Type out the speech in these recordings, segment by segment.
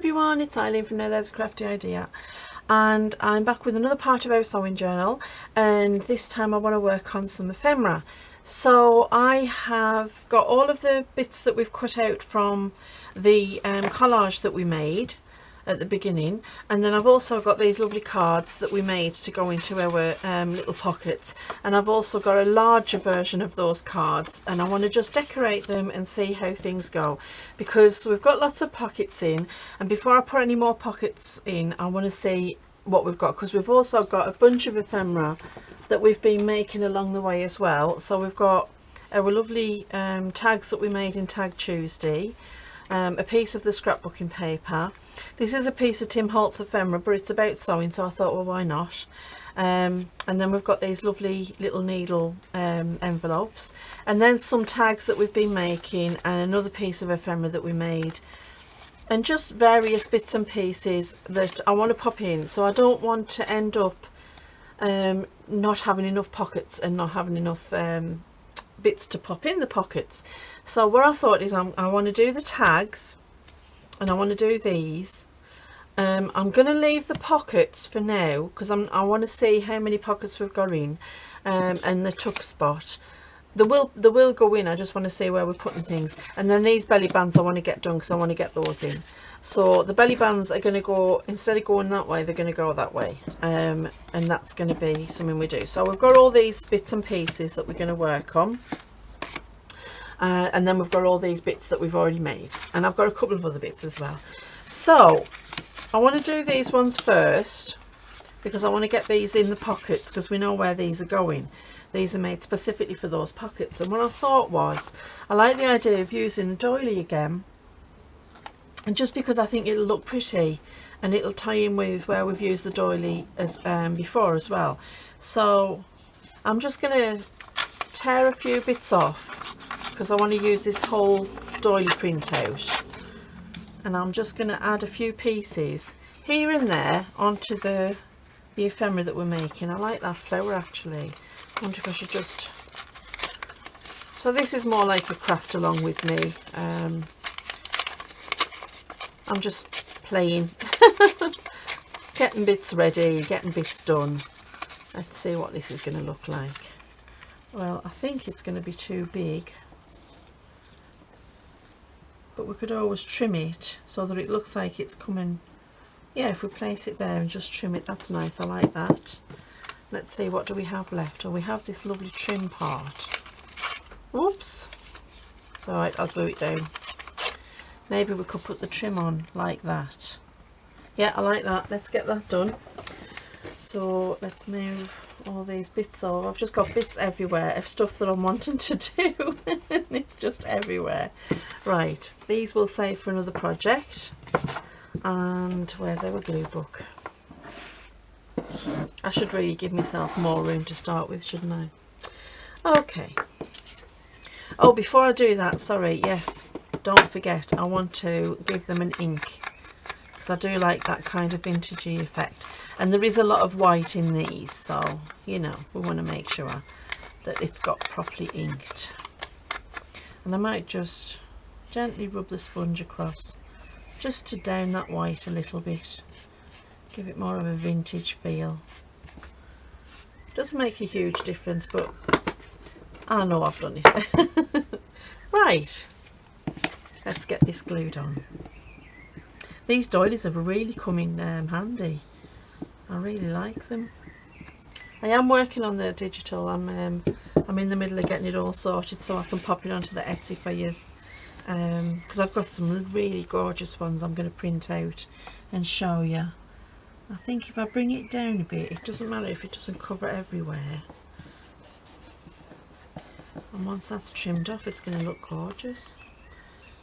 everyone, it's Eileen from Now There's a Crafty Idea, and I'm back with another part of our sewing journal, and this time I want to work on some ephemera. So I have got all of the bits that we've cut out from the collage that we made at the beginning, and then I've also got these lovely cards that we made to go into our little pockets, and I've also got a larger version of those cards, and I want to just decorate them and see how things go, because we've got lots of pockets in, and before I put any more pockets in I want to see what we've got, because we've also got a bunch of ephemera that we've been making along the way as well. So we've got our lovely tags that we made in Tag Tuesday, a piece of the scrapbooking paper. This is a piece of Tim Holtz ephemera, but it's about sewing, so I thought, well, why not? And then we've got these lovely little needle envelopes, and then some tags that we've been making, and another piece of ephemera that we made, and just various bits and pieces that I want to pop in. So I don't want to end up not having enough pockets and not having enough bits to pop in the pockets. So what I thought is I want to do the tags, and I want to do these. I'm going to leave the pockets for now, because I want to see how many pockets we've got in, and the tuck spot. They will go in, I just want to see where we're putting things. And then these belly bands I want to get done, because I want to get those in. So the belly bands are going to go, instead of going that way, they're going to go that way, and that's going to be something we do. So we've got all these bits and pieces that we're going to work on, and then we've got all these bits that we've already made, and I've got a couple of other bits as well. So I want to do these ones first, because I want to get these in the pockets, because we know where these are going. These are made specifically for those pockets. And what I thought was, I like the idea of using a doily again, and just because I think it'll look pretty, and it'll tie in with where we've used the doily as before as well. So I'm just going to tear a few bits off, because I want to use this whole doily print out, and I'm just going to add a few pieces here and there onto the ephemera that we're making. I like that flower actually. I wonder if I should just... So this is more like a craft along with me. I'm just playing, getting bits ready, getting bits done. Let's see what this is going to look like. Well, I think it's going to be too big, but we could always trim it so that it looks like it's coming. Yeah, if we place it there and just trim it, that's nice. I like that. Let's see, what do we have left? Oh, we have this lovely trim part. Whoops. It's alright, I'll glue it down. Maybe we could put the trim on like that. Yeah, I like that. Let's get that done. So let's move all these bits over. I've just got bits everywhere of stuff that I'm wanting to do. It's just everywhere. Right, these we'll save for another project. And where's our glue book? I should really give myself more room to start with, shouldn't I? Okay. Oh, before I do that, sorry, yes, don't forget, I want to give them an ink, because I do like that kind of vintagey effect. And there is a lot of white in these, so, you know, we want to make sure that it's got properly inked. And I might just gently rub the sponge across, just to down that white a little bit. Give it more of a vintage feel. Doesn't make a huge difference, but I know I've done it. Right, let's get this glued on. These doilies have really come in handy. I really like them. I am working on the digital. I'm in the middle of getting it all sorted so I can pop it onto the Etsy for you, because I've got some really gorgeous ones I'm going to print out and show you. I think if I bring it down a bit, it doesn't matter if it doesn't cover everywhere. And once that's trimmed off, it's going to look gorgeous.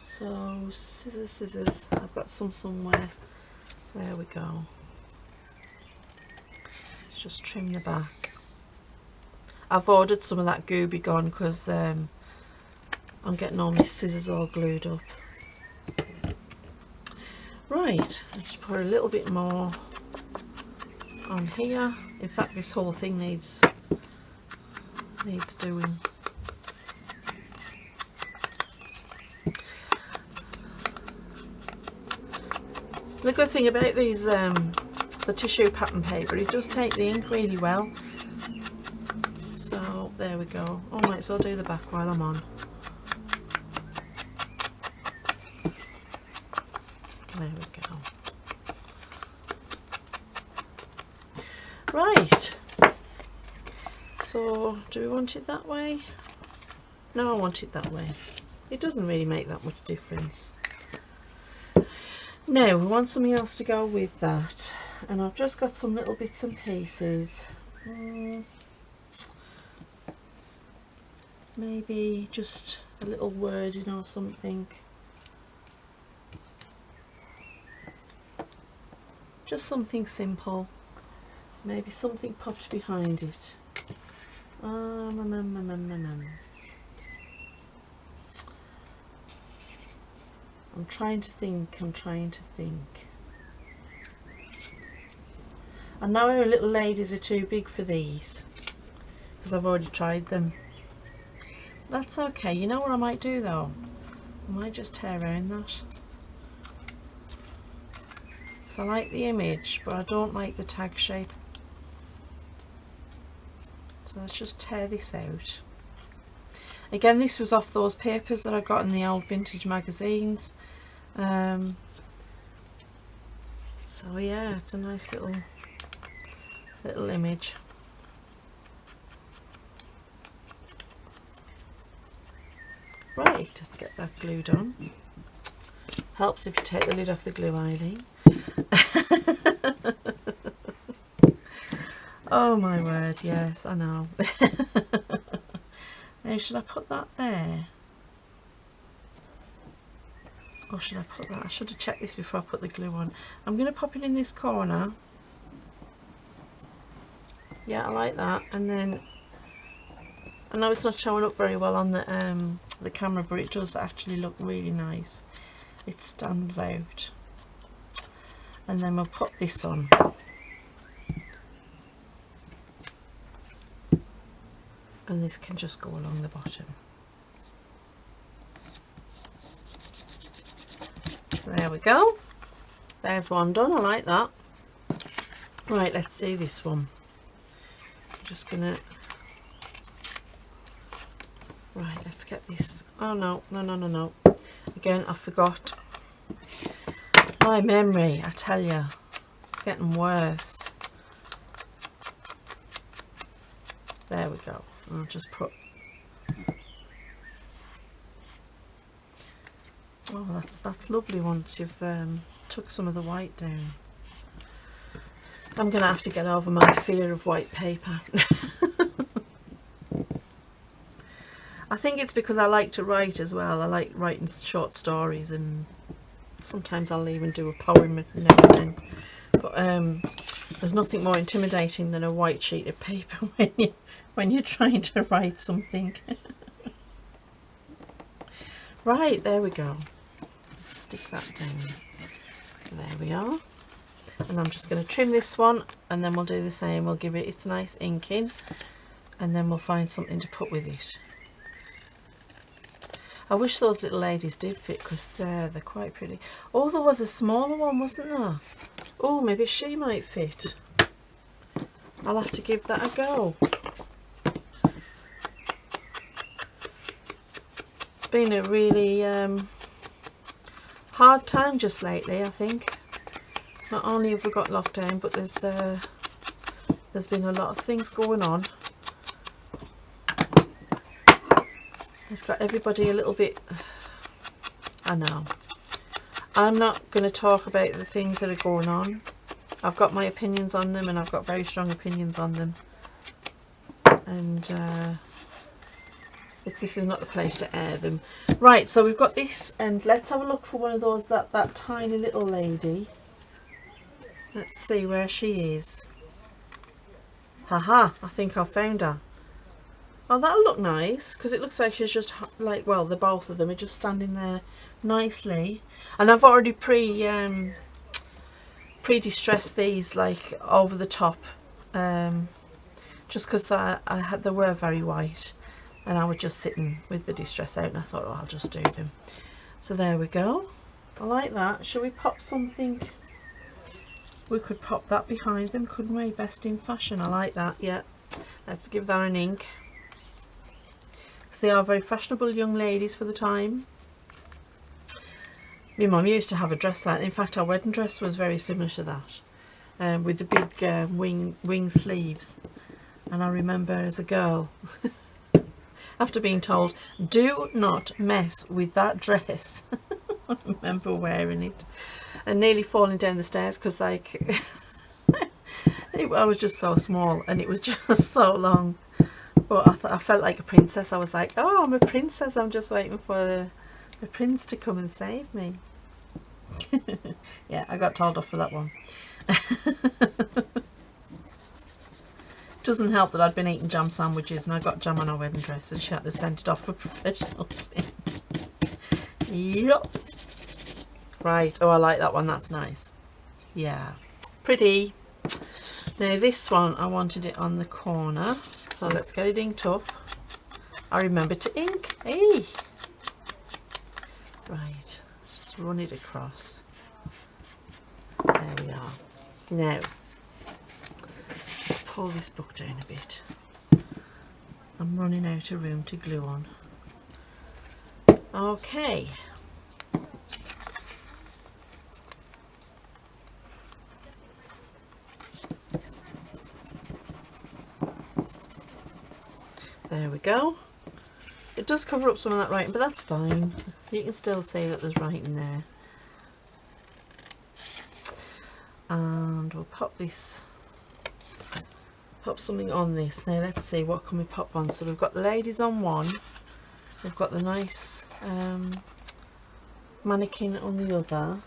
So scissors, scissors. I've got some somewhere. There we go. Let's just trim the back. I've ordered some of that Gooby Gone, because I'm getting all my scissors all glued up. Right, let's put a little bit more on here. In fact, this whole thing needs doing. The good thing about these, the tissue pattern paper, it does take the ink really well. So there we go. I might as well do the back while I'm on. There we go. Right. So do we want it that way? No, I want it that way. It doesn't really make that much difference. Now we want something else to go with that, and I've just got some little bits and pieces. Maybe just a little wording or something. Just something simple. Maybe something popped behind it. I'm trying to think. I know our little ladies are too big for these because I've already tried them. That's okay. You know what I might do though? I might just tear around that. So I like the image, but I don't like the tag shape. So let's just tear this out. Again, this was off those papers that I got in the old vintage magazines. So yeah, it's a nice little image. Right, let's get that glued on. Helps if you take the lid off the glue, Eileen. Oh my word, yes, I know. Now, should I put that there? Or should I put that? I should have checked this before I put the glue on. I'm going to pop it in this corner. Yeah, I like that. And then, I know it's not showing up very well on the camera, but it does actually look really nice. It stands out. And then we'll put this on. And this can just go along the bottom. There we go. There's one done. I like that. Right, let's see this one. I'm just gonna. Right, let's get this. Oh no. Again, I forgot. My memory, I tell you, it's getting worse. There we go. I'll just put. Oh, that's lovely once you've took some of the white down. I'm going to have to get over my fear of white paper. I think it's because I like to write as well. I like writing short stories, and sometimes I'll even do a poem now and then. But there's nothing more intimidating than a white sheet of paper when you're trying to write something. Right, there we go. Stick that down. There we are. And I'm just going to trim this one, and then we'll do the same. We'll give it its nice ink in, and then we'll find something to put with it. I wish those little ladies did fit, because they're quite pretty. Oh, there was a smaller one, wasn't there? Oh, maybe she might fit. I'll have to give that a go. It's been a really hard time just lately, I think. Not only have we got lockdown, but there's been a lot of things going on. It's got everybody a little bit. I know. I'm not going to talk about the things that are going on. I've got my opinions on them, and I've got very strong opinions on them. And this is not the place to air them. Right, so we've got this, and let's have a look for one of those, that tiny little lady. Let's see where she is. Haha, I think I found her. Oh, that'll look nice, because it looks like she's just like, well, the both of them are just standing there nicely. And I've already pre-distressed these like over the top, just because they were very white, and I was just sitting with the distress out, and I thought, oh, I'll just do them. So there we go. I like that. Shall we pop something We could pop that behind them, couldn't we? Best in fashion. I like that. Yeah, let's give that an ink. Because they are very fashionable young ladies for the time. My mum used to have a dress like that. In fact, our wedding dress was very similar to that, with the big wing sleeves. And I remember as a girl, after being told, do not mess with that dress. I remember wearing it and nearly falling down the stairs because like I was just so small and it was just so long. But I felt like a princess. I was like, oh, I'm a princess. I'm just waiting for the prince to come and save me. Yeah, I got told off for that one. Doesn't help that I'd been eating jam sandwiches and I got jam on our wedding dress and she had to send it off for professional cleaning. Yep. Right, oh, I like that one, that's nice. Yeah, pretty. Now this one, I wanted it on the corner, so let's get it inked up. I remember to ink, hey. Right, let's just run it across. There we are. Now, let's pull this book down a bit. I'm running out of room to glue on. Okay. There we go. It does cover up some of that writing, but that's fine. You can still see that there's writing there. And we'll pop something on this. Now let's see, what can we pop on? So we've got the ladies on one. We've got the nice mannequin on the other.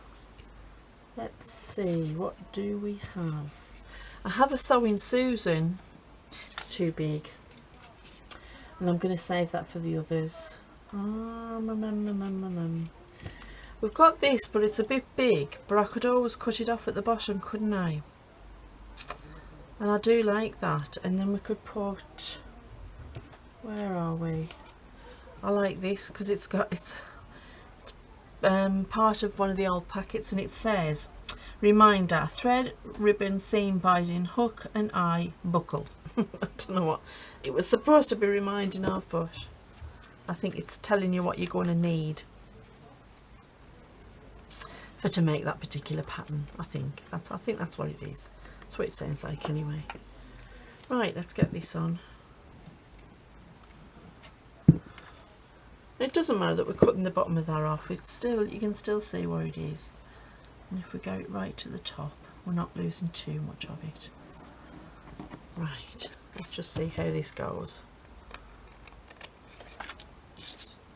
Let's see, what do we have? I have a Sewing Susan. It's too big. And I'm going to save that for the others. We've got this, but it's a bit big, but I could always cut it off at the bottom, couldn't I? And I do like that. And then we could put, where are we? I like this because it's part of one of the old packets, and it says, reminder, thread, ribbon, seam, binding, hook and eye, buckle. I don't know what it was supposed to be reminding of, but I think it's telling you what you're going to need for to make that particular pattern. I think that's what it is. That's what it sounds like anyway. Right, let's get this on. It doesn't matter that we're cutting the bottom of that off. It's still, you can still see where it is. And if we go right to the top, we're not losing too much of it. Right, let's just see how this goes.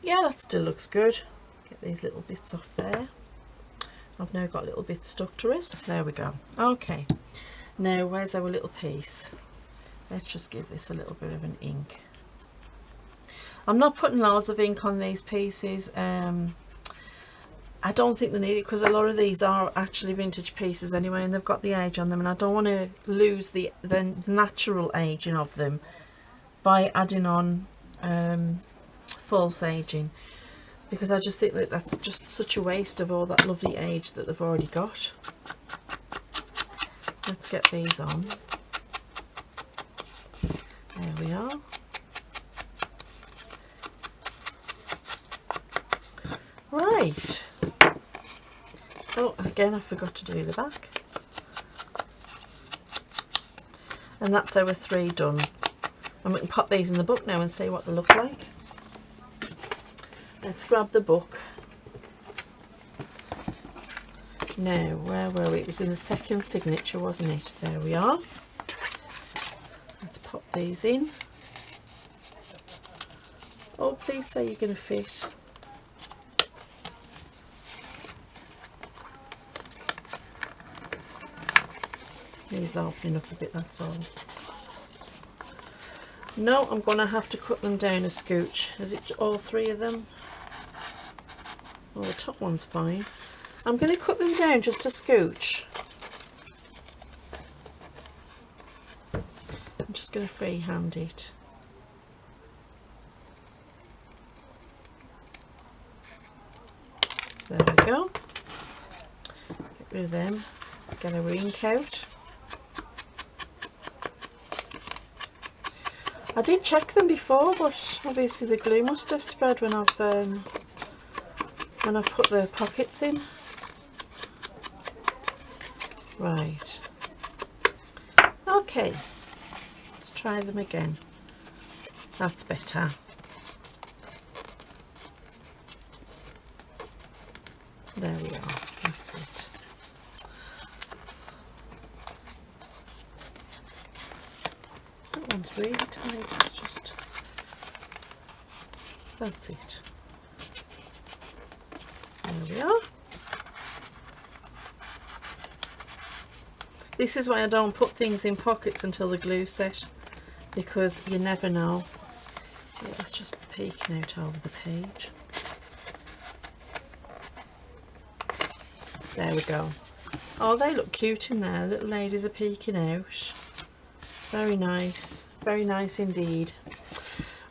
Yeah, that still looks good. Get these little bits off there. I've now got little bits stuck to it. There we go. Okay, now where's our little piece? Let's just give this a little bit of an ink. I'm not putting loads of ink on these pieces. I don't think they need it because a lot of these are actually vintage pieces anyway, and they've got the age on them, and I don't want to lose the natural aging of them by adding on false aging, because I just think that that's just such a waste of all that lovely age that they've already got. Let's get these on. There we are. Right. Oh, again, I forgot to do the back. And that's our 3 done. And we can pop these in the book now and see what they look like. Let's grab the book. Now, where were we? It was in the second signature, wasn't it? There we are. Let's pop these in. Oh, please say you're going to fit. These are opening up a bit, that's all. No, I'm going to have to cut them down a scooch. Is it all 3 of them? Oh, the top one's fine. I'm going to cut them down just a scooch. I'm just going to freehand it. There we go. Get rid of them. get our ink out. I did check them before, but obviously the glue must have spread when I've put the pockets in. Right. Okay. Let's try them again. That's better. There we are. That's it. That one's really tight. It's just. That's it. There we are. This is why I don't put things in pockets until the glue's set, because you never know. So it's just peeking out over the page. There we go. Oh, they look cute in there. Little ladies are peeking out. Very nice. Very nice indeed.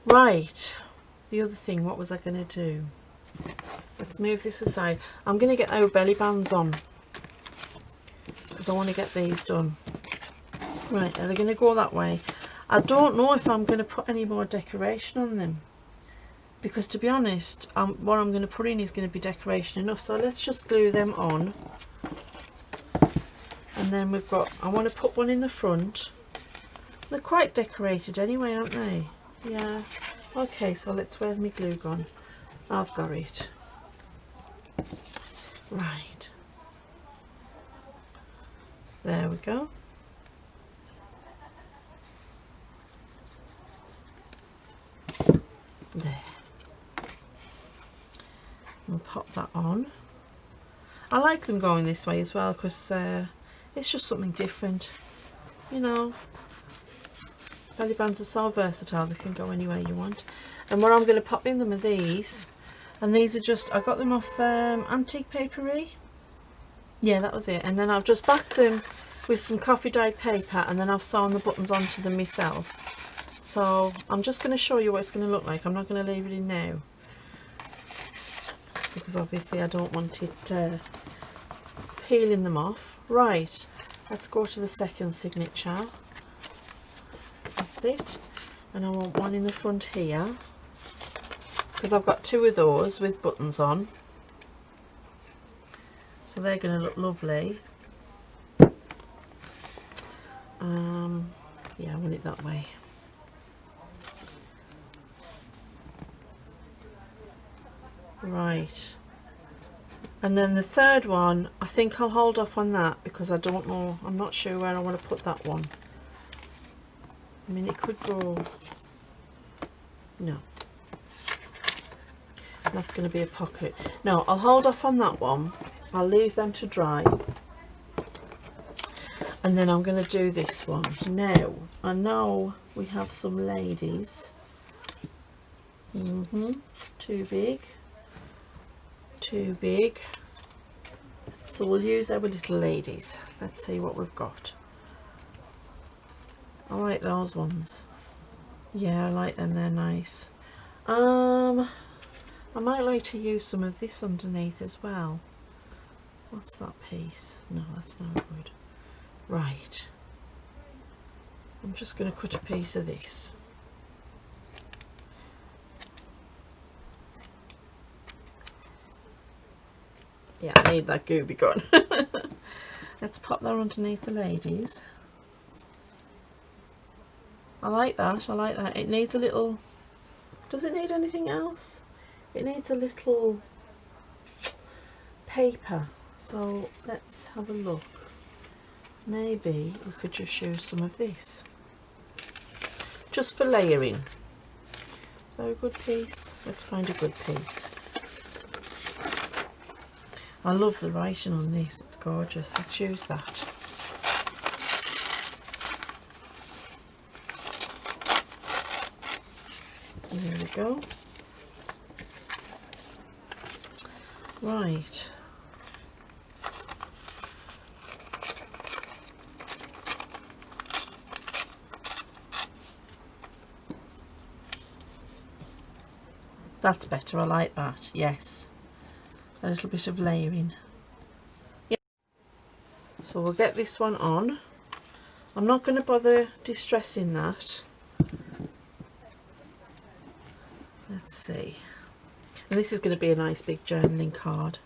Right. The other thing, what was I going to do? Let's move this aside. I'm going to get our belly bands on, because I want to get these done. Right, are they going to go that way? I don't know if I'm going to put any more decoration on them, because to be honest, what I'm going to put in is going to be decoration enough. So let's just glue them on. And then we've got, I want to put one in the front. They're quite decorated anyway, aren't they? Yeah. Okay, so let's, where's my glue gone? I've got it. Right. There we go. There. We'll pop that on. I like them going this way as well, because it's just something different, you know. Belly bands are so versatile, they can go anywhere you want. And what I'm going to pop in them are these, and these are just, I got them off Antique Papery. Yeah, that was it. And then I've just backed them with some coffee dyed paper, and then I've sewn the buttons onto them myself. So I'm just going to show you what it's going to look like. I'm not going to leave it in now, because obviously I don't want it peeling them off. Right, let's go to the second signature. That's it. And I want one in the front here, because I've got two of those with buttons on, so they're going to look lovely. Yeah, I want it that way. Right, and then the third one, I think I'll hold off on that, because I don't know, I'm not sure where I want to put that one. I mean, it could go, no, that's going to be a pocket. No, I'll hold off on that one. I'll leave them to dry, and then I'm going to do this one. Now, I know we have some ladies. Too big. Too big. So we'll use our little ladies. Let's see what we've got. I like those ones. Yeah, I like them, they're nice. I might like to use some of this underneath as well. What's that piece? No, that's no good. Right, I'm just going to cut a piece of this. Yeah, I need that gooby gun. Let's pop that underneath the ladies. I like that, I like that. It needs a little, does it need anything else? It needs a little paper. So let's have a look. Maybe we could just use some of this, just for layering. Is that a good piece? Let's find a good piece. I love the writing on this, it's gorgeous. Let's use that. There we go. Right. That's better, I like that, yes. A little bit of layering. Yeah. So we'll get this one on. I'm not going to bother distressing that. Let's see. And this is going to be a nice big journaling card.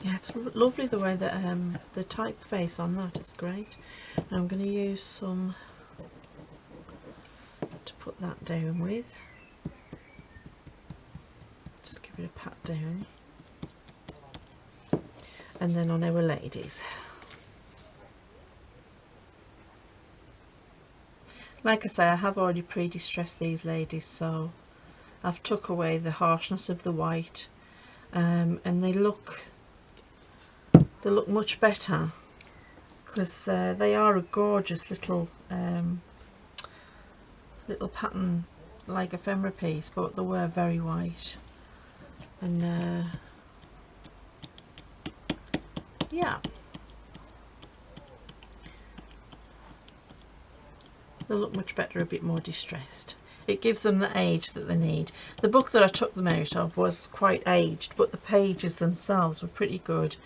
Yeah, it's lovely the way that the typeface on that is great. And I'm going to use some to put that down with. Just give it a pat down. And then on our ladies. Like I say, I have already pre-distressed these ladies, so I've took away the harshness of the white, and they look much better because they are a gorgeous little little pattern like ephemera piece, but they were very white, and yeah, they look much better, a bit more distressed. It gives them the age that they need. The book that I took them out of was quite aged, but the pages themselves were pretty good.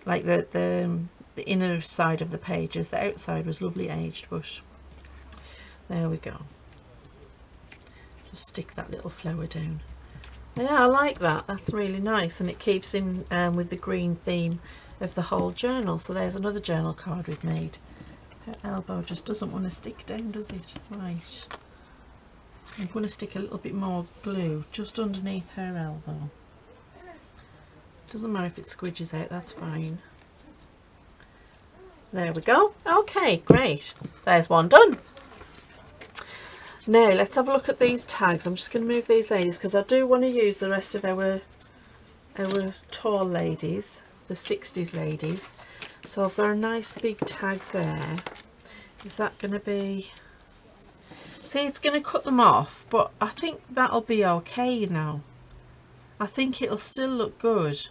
Like the inner side of the pages, the outside was lovely aged, but there we go. Just stick that little flower down. Yeah, I like that. That's really nice, and it keeps in with the green theme of the whole journal. So there's another journal card we've made. Her elbow just doesn't want to stick down, does it? Right. I'm going to stick a little bit more glue just underneath her elbow. Doesn't matter if it squidges out, that's fine. There we go. Okay, great. There's one done. Now let's have a look at these tags. I'm just going to move these ladies because I do want to use the rest of our tall ladies, the 60s ladies. So I've got a nice big tag there. Is that going to be... See, it's going to cut them off, but I think that'll be okay, you know. I think it'll still look good.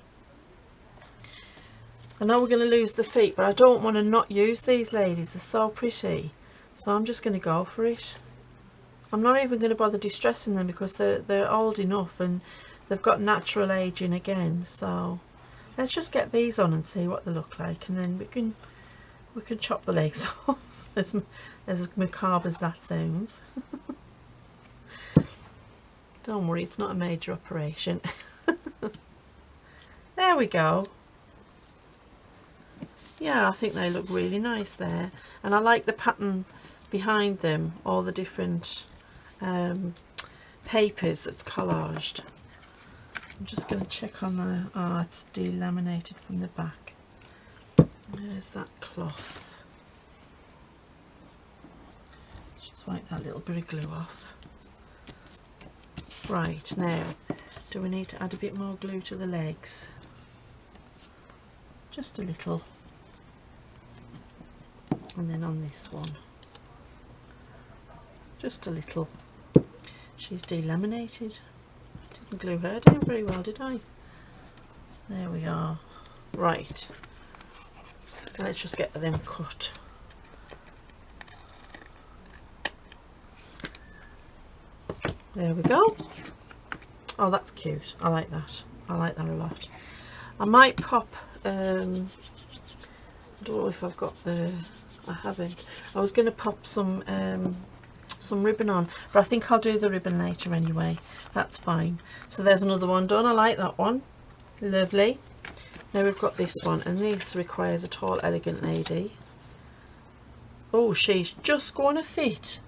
I know we're going to lose the feet, but I don't want to not use these ladies. They're so pretty. So I'm just going to go for it. I'm not even going to bother distressing them because they're old enough and they've got natural aging again. So let's just get these on and see what they look like, and then we can chop the legs off. As macabre as that sounds. Don't worry, it's not a major operation. There we go. Yeah, I think they look really nice there, and I like the pattern behind them, all the different papers that's collaged. I'm just going to check on the... Oh, it's delaminated from the back. There's that cloth. Just wipe that little bit of glue off. Right, now, do we need to add a bit more glue to the legs? Just a little. And then on this one, just a little. She's delaminated. Didn't glue her down very well, did I? There we are. Right, let's just get them cut. There we go. Oh, that's cute. I like that. I like that a lot. I might pop I don't know if I've got the... I haven't. I was going to pop some ribbon on, but I think I'll do the ribbon later anyway. That's fine. So there's another one done. I like that one. Lovely. Now we've got this one, and this requires a tall, elegant lady. Oh, she's just going to fit.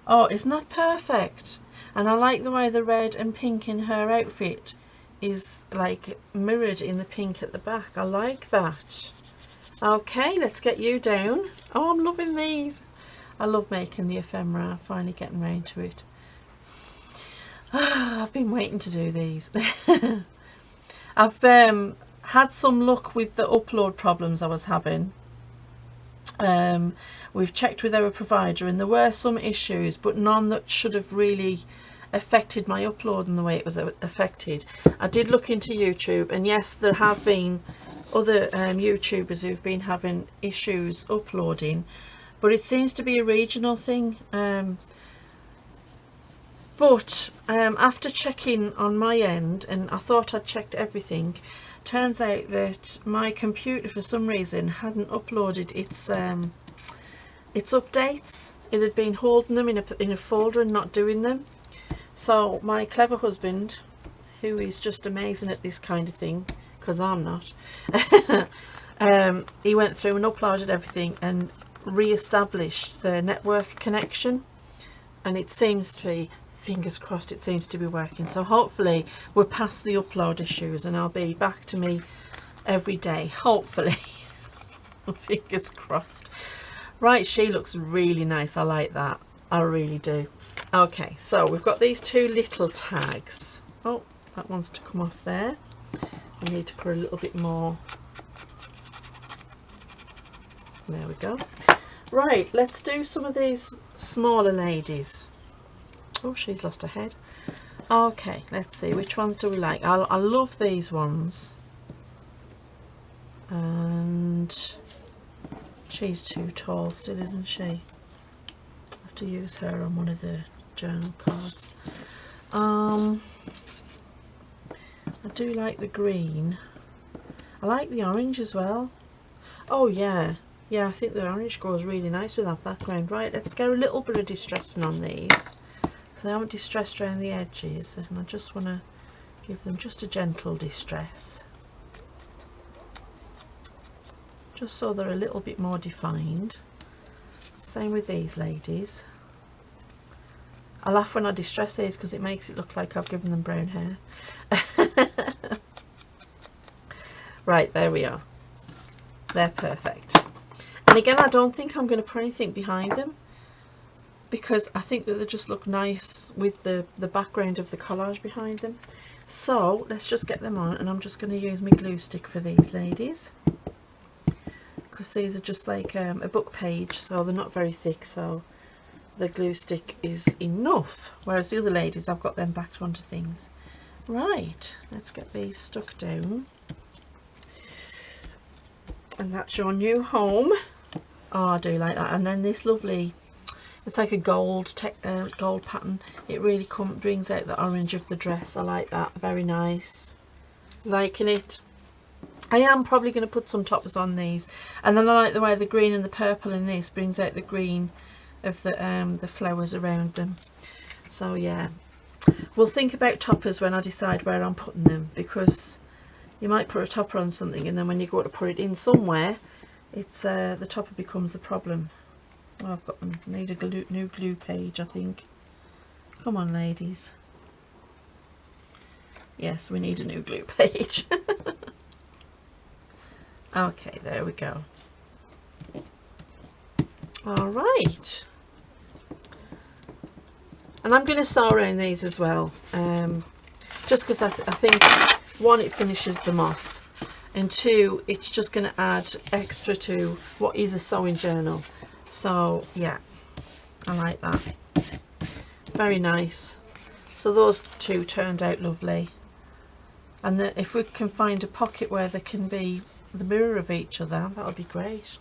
Oh, isn't that perfect? And I like the way the red and pink in her outfit is like mirrored in the pink at the back. I like that. Okay, let's get you down. Oh, I'm loving these. I love making the ephemera. Finally getting round to it. I've been waiting to do these. I've had some luck with the upload problems I was having. We've checked with our provider and there were some issues, but none that should have really affected my upload in the way it was affected. I did look into YouTube, and yes, there have been other YouTubers who've been having issues uploading, but it seems to be a regional thing. But after checking on my end, and I thought I'd checked everything, turns out that my computer for some reason hadn't uploaded its updates. It had been holding them in a folder and not doing them. So my clever husband, who is just amazing at this kind of thing, because I'm not, he went through and uploaded everything and re-established the network connection, and it seems to be, fingers crossed, it seems to be working. So hopefully we're past the upload issues and I'll be back to me every day, hopefully. Fingers crossed. Right, she looks really nice. I like that, I really do. Okay, so we've got these two little tags. Oh, that wants to come off there. I need to put a little bit more. There we go. Right, let's do some of these smaller ladies. Oh, she's lost her head. Okay, let's see, which ones do we like? I love these ones. And she's too tall still, isn't she? I have to use her on one of the journal cards. I do like the green. I like the orange as well. Oh yeah, I think the orange goes really nice with that background. Right, let's get a little bit of distressing on these, so they haven't distressed around the edges, and I just want to give them just a gentle distress, just so they're a little bit more defined. Same with these ladies. I laugh when I distress these because it makes it look like I've given them brown hair. Right, there we are. They're perfect. And again, I don't think I'm going to put anything behind them, because I think that they just look nice with the background of the collage behind them. So let's just get them on, and I'm just going to use my glue stick for these ladies, because these are just like a book page, so they're not very thick, so the glue stick is enough, whereas the other ladies, I've got them backed onto things. Right, let's get these stuck down. And that's your new home. Oh, I do like that. And then this lovely, it's like a gold gold pattern. It really brings out the orange of the dress. I like that, very nice, liking it. I am probably going to put some toppers on these, and then I like the way the green and the purple in this brings out the green of the flowers around them. So yeah, we'll think about toppers when I decide where I'm putting them, because you might put a topper on something and then when you go to put it in somewhere, it's the topper becomes a problem. Oh, I've got them. Need a new glue page, I think. Come on, ladies. Yes, we need a new glue page. Okay, there we go. All right. And I'm going to sew around these as well, just because I think, one, it finishes them off, and two, it's just going to add extra to what is a sewing journal. So yeah, I like that. Very nice. So those two turned out lovely, and if we can find a pocket where they can be the mirror of each other, that would be great.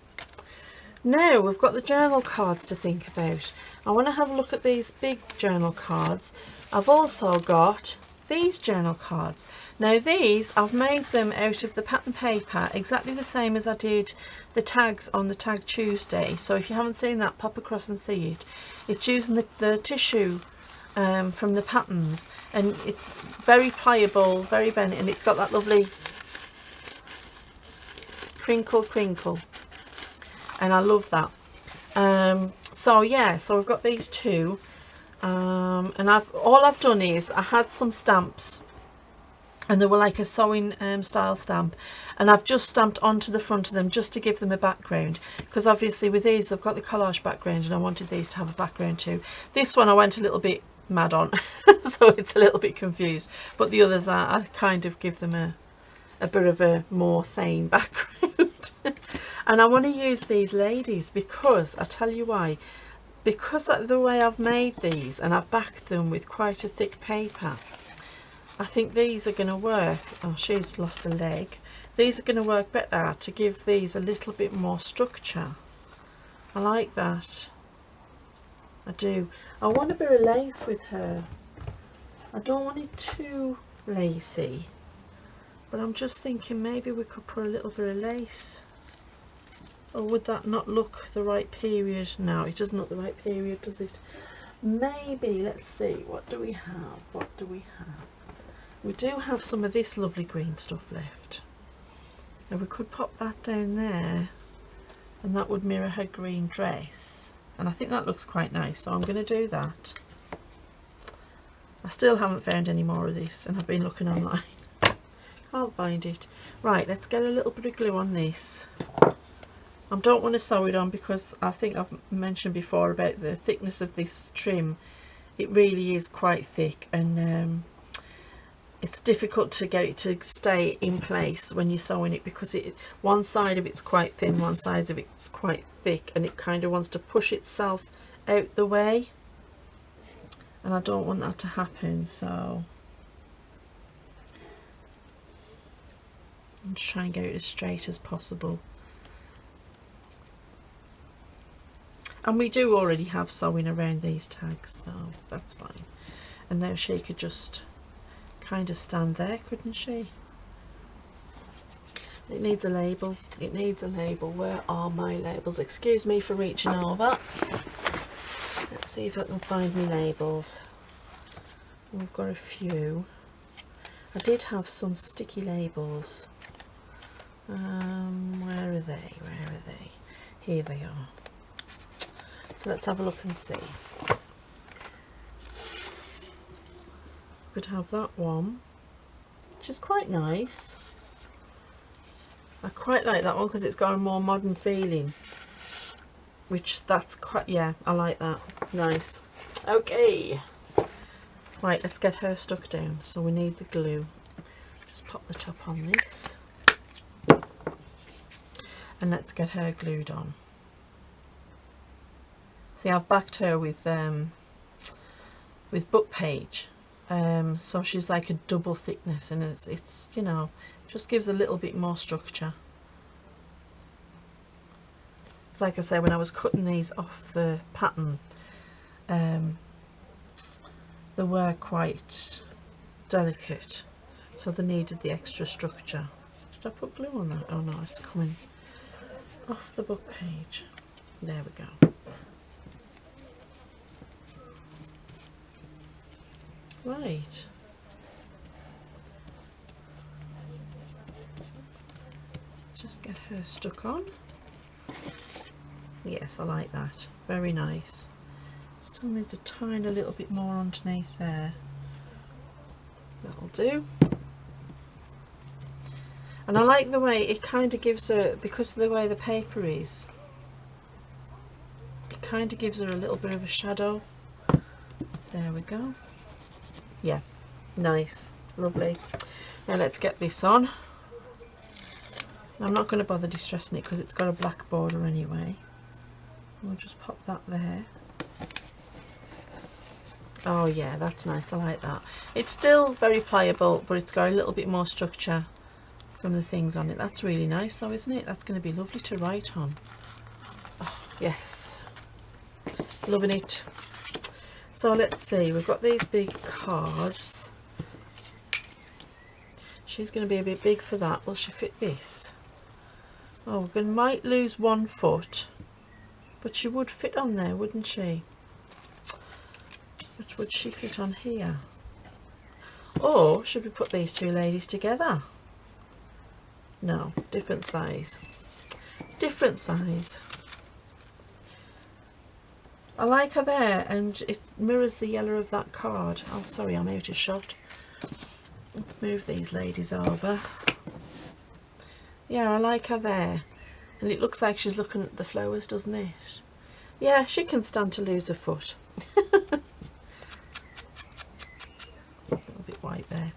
Now we've got the journal cards to think about. I want to have a look at these big journal cards. I've also got these journal cards. Now these, I've made them out of the pattern paper exactly the same as I did the tags on the Tag Tuesday. So if you haven't seen that, pop across and see it. It's using the tissue from the patterns, and it's very pliable, very bendy, and it's got that lovely crinkle, and I love that. So yeah, so I've got these two, and all I've done is I had some stamps, and they were like a sewing style stamp, and I've just stamped onto the front of them just to give them a background, because obviously with these I've got the collage background and I wanted these to have a background too. This one I went a little bit mad on so it's a little bit confused, but the others I kind of give them a bit of a more sane background. And I want to use these ladies because, I tell you why, because of the way I've made these and I've backed them with quite a thick paper, I think these are going to work. Oh, she's lost a leg. These are going to work better to give these a little bit more structure. I like that. I do. I want a bit of lace with her. I don't want it too lacy. but I'm just thinking maybe we could put a little bit of lace. Or would that not look the right period? No, it doesn't look the right period, does it? Maybe, let's see, what do we have? What do we have? We do have some of this lovely green stuff left. And we could pop that down there, and that would mirror her green dress. And I think that looks quite nice, so I'm going to do that. I still haven't found any more of this, and I've been looking online. Can't find it. Right, let's get a little bit of glue on this. I don't want to sew it on because I think I've mentioned before about the thickness of this trim. It really is quite thick, and it's difficult to get it to stay in place when you're sewing it, because one side of it's quite thin, one side of it's quite thick, and it kind of wants to push itself out the way, and I don't want that to happen. So I'm just trying to get it as straight as possible. And we do already have sewing around these tags, so that's fine. And now she could just kind of stand there, couldn't she? It needs a label. It needs a label. Where are my labels? Excuse me for reaching over. Let's see if I can find my labels. We've got a few. I did have some sticky labels. Where are they? Where are they? Here they are. So let's have a look and see. Could have that one, which is quite nice. I quite like that one because it's got a more modern feeling, which that's quite, yeah, I like that. Nice. Okay, right, let's get her stuck down. So we need the glue. Just pop the top on this, and let's get her glued on. See, I've backed her with book page, so she's like a double thickness, and it's you know, just gives a little bit more structure. It's like I say, when I was cutting these off the pattern, they were quite delicate, so they needed the extra structure. Did I put glue on that? Oh no, it's coming off the book page. There we go. Right. Just get her stuck on. Yes, I like that. Very nice. Still needs a tiny little bit more underneath there. That'll do. And I like the way it kind of gives her, because of the way the paper is, it kind of gives her a little bit of a shadow. There we go. Yeah, nice, lovely. Now let's get this on. I'm not going to bother distressing it because it's got a black border anyway. We'll just pop that there. Oh yeah, that's nice, I like that. It's still very pliable, but it's got a little bit more structure from the things on it. That's really nice though, isn't it? That's going to be lovely to write on. Oh, yes, loving it. So let's see, we've got these big cards. She's going to be a bit big for that. Will she fit this? Oh, we might lose 1 foot, but she would fit on there, wouldn't she? But would she fit on here? Or should we put these two ladies together? No, different size. Different size. I like her there, and it mirrors the yellow of that card. Oh, sorry, I'm out of shot. Let's move these ladies over. Yeah, I like her there. And it looks like she's looking at the flowers, doesn't it? Yeah, she can stand to lose a foot. A little bit white there.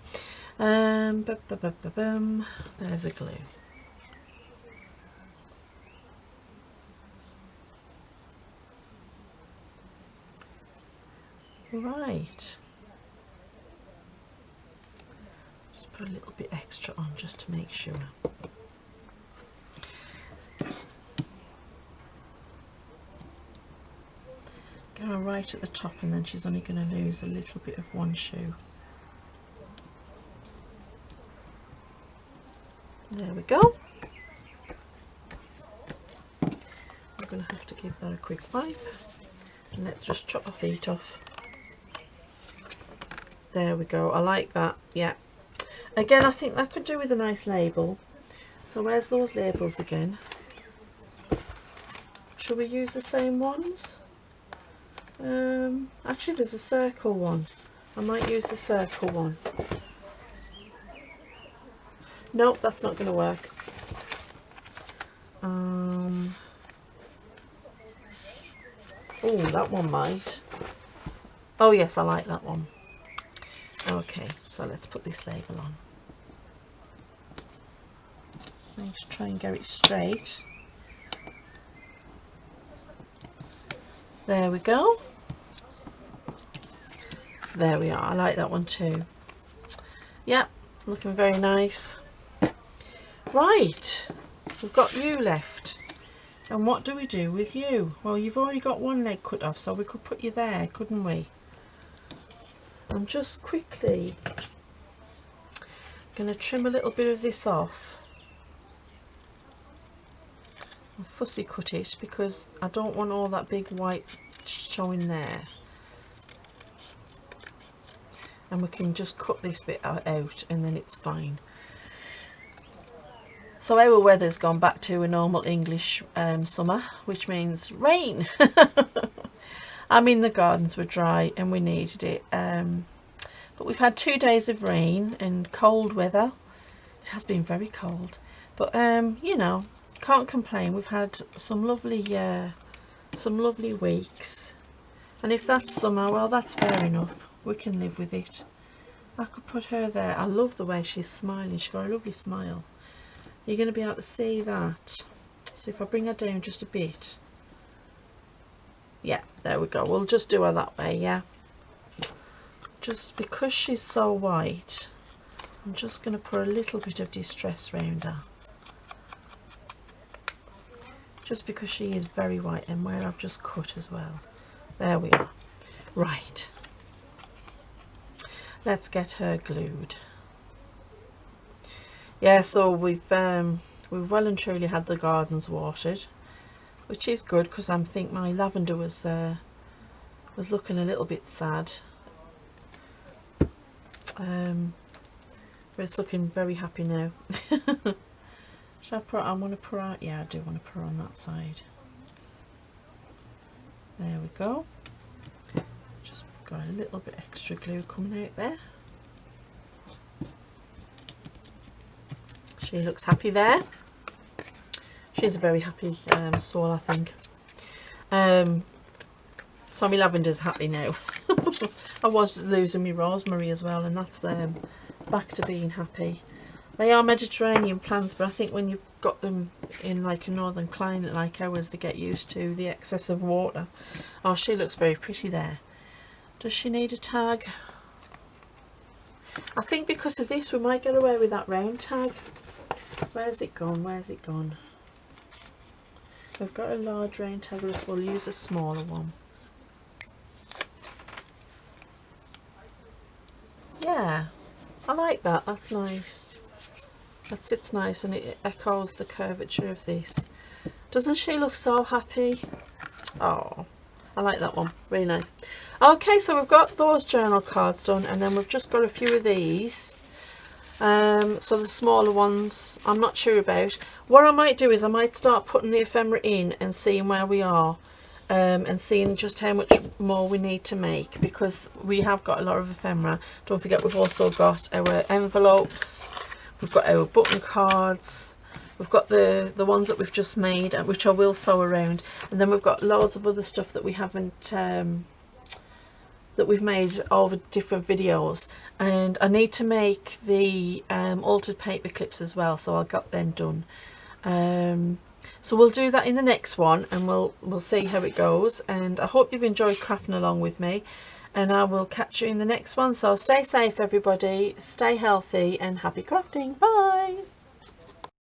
There's a glue. Right. Just put a little bit extra on just to make sure. Go right at the top, and then she's only going to lose a little bit of one shoe. There we go. I'm going to have to give that a quick wipe, and let's just chop our feet off. There we go. I like that. Yeah, again, I think that could do with a nice label. So where's those labels again? Should we use the same ones? Actually, there's a circle one. I might use the circle one. Nope, that's not going to work. Oh, that one might. Oh yes, I like that one. Okay, so let's put this label on. Let's try and get it straight. There we go. There we are. I like that one too. Yep, looking very nice. Right, we've got you left. And what do we do with you? Well, you've already got one leg cut off, so we could put you there, couldn't we? I'm just quickly going to trim a little bit of this off. I'll fussy cut it because I don't want all that big white showing there. And we can just cut this bit out and then it's fine. So our weather's gone back to a normal English summer, which means rain. I mean, the gardens were dry and we needed it. But we've had 2 days of rain and cold weather. It has been very cold. But, you know, can't complain. We've had some lovely weeks. And if that's summer, well, that's fair enough. We can live with it. I could put her there. I love the way she's smiling. She's got a lovely smile. You're going to be able to see that. So if I bring her down just a bit. Yeah, there we go. We'll just do her that way, yeah. Just because she's so white, I'm just going to put a little bit of distress round her. Just because she is very white and where I've just cut as well. There we are. Right. Let's get her glued. Yeah, so we've well and truly had the gardens watered, which is good because I think my lavender was looking a little bit sad. But it's looking very happy now. Should I put? I want to put out. Yeah, I do want to put on that side. There we go. Just got a little bit extra glue coming out there. She looks happy there. She's a very happy soul, I think. So my lavender's happy now. I was losing my rosemary as well, and that's back to being happy. They are Mediterranean plants, but I think when you've got them in like a northern climate like ours, they get used to the excess of water. Oh, she looks very pretty there. Does she need a tag? I think because of this we might get away with that round tag. Where's it gone? Where's it gone? We've got a large round tag, so we'll use a smaller one. Yeah, I like that. That's nice. That sits nice and it echoes the curvature of this. Doesn't she look so happy? Oh, I like that one. Really nice. Okay, so we've got those journal cards done, and then we've just got a few of these. So the smaller ones I'm not sure about. What I might do is I might start putting the ephemera in and seeing where we are, and seeing just how much more we need to make, because we have got a lot of ephemera. Don't forget, we've also got our envelopes, we've got our button cards, we've got the ones that we've just made, which I will sew around, and then we've got loads of other stuff that we haven't that we've made over different videos, and I need to make the altered paper clips as well, so I'll get them done. So we'll do that in the next one, and we'll see how it goes. And I hope you've enjoyed crafting along with me, and I will catch you in the next one. So stay safe everybody, stay healthy, and happy crafting. Bye.